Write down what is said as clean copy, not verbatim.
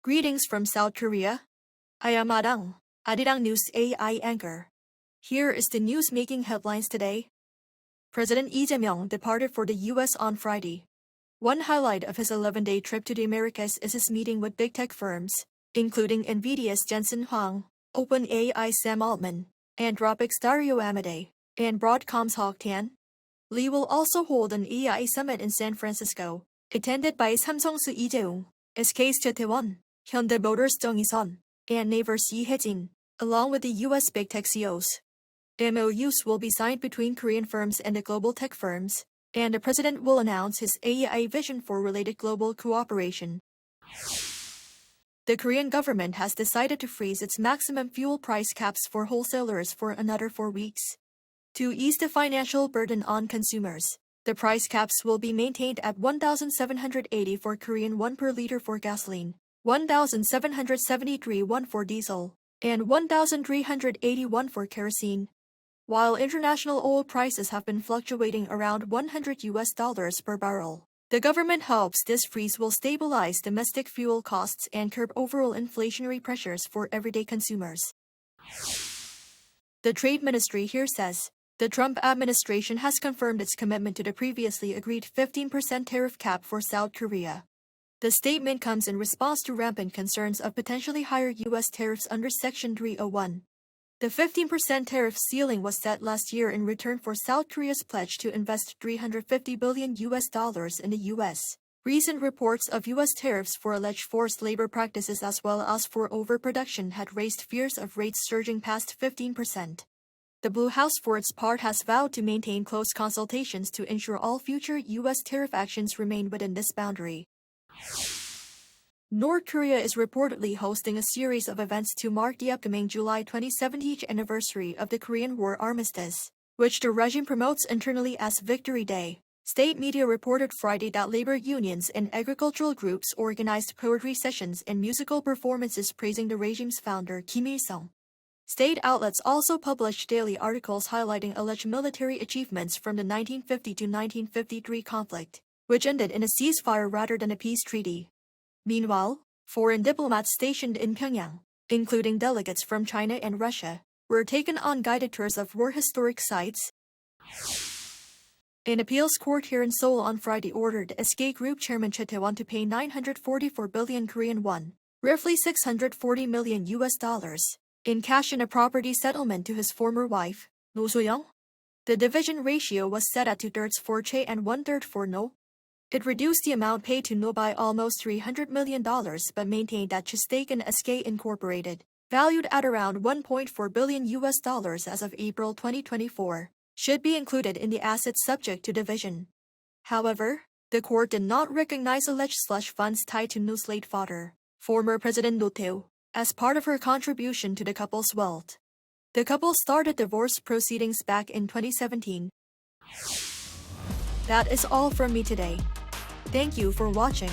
Greetings from South Korea. I am Arirang News AI anchor. Here is the news-making headlines today. President Lee Jae-myung departed for the U.S. on Friday. One highlight of his 11-day trip to the Americas is his meeting with big tech firms, including NVIDIA's Jensen Huang, OpenAI's Sam Altman, Anthropic's Dario Amodei, and Broadcom's Hock Tan. Lee will also hold an AI summit in San Francisco, attended by Samsung's Lee Jae-ung, SK's Choi Tae-won, Hyundai Motors Jung Hee-sun, and Naver's Yi Hae-jin, along with the U.S. big tech CEOs. MOUs will be signed between Korean firms and the global tech firms, and the president will announce his AI vision for related global cooperation. The Korean government has decided to freeze its maximum fuel price caps for wholesalers for another 4 weeks. To ease the financial burden on consumers, the price caps will be maintained at 1,780 for Korean won per liter for gasoline, 1,773 won for diesel, and 1,381 for kerosene. While international oil prices have been fluctuating around $100 per barrel, the government hopes this freeze will stabilize domestic fuel costs and curb overall inflationary pressures for everyday consumers. The Trade Ministry here says, the Trump administration has confirmed its commitment to the previously agreed 15% tariff cap for South Korea. The statement comes in response to rampant concerns of potentially higher U.S. tariffs under Section 301. The 15% tariff ceiling was set last year in return for South Korea's pledge to invest $350 billion in the U.S. Recent reports of U.S. tariffs for alleged forced labor practices as well as for overproduction had raised fears of rates surging past 15%. The Blue House, for its part, has vowed to maintain close consultations to ensure all future U.S. tariff actions remain within this boundary. North Korea is reportedly hosting a series of events to mark the upcoming July 27th anniversary of the Korean War armistice, which the regime promotes internally as Victory Day. State media reported Friday that labor unions and agricultural groups organized poetry sessions and musical performances praising the regime's founder Kim Il-sung. State outlets also published daily articles highlighting alleged military achievements from the 1950 to 1953 conflict, which ended in a ceasefire rather than a peace treaty. Meanwhile, foreign diplomats stationed in Pyongyang, including delegates from China and Russia, were taken on guided tours of war historic sites. An appeals court here in Seoul on Friday ordered SK Group chairman Choi Tae-won to pay 944 billion Korean won, roughly $640 million, in cash in a property settlement to his former wife, No So-young. The division ratio was set at 2/3 for Choi and 1/3 for No. It reduced the amount paid to No by almost $300 million but maintained that Choi's stake in SK Incorporated, valued at around $1.4 billion as of April 2024, should be included in the assets subject to division. However, the court did not recognize alleged slush funds tied to No's late father, former President No Tae-woo, as part of her contribution to the couple's wealth. The couple started divorce proceedings back in 2017. That is all from me today. Thank you for watching.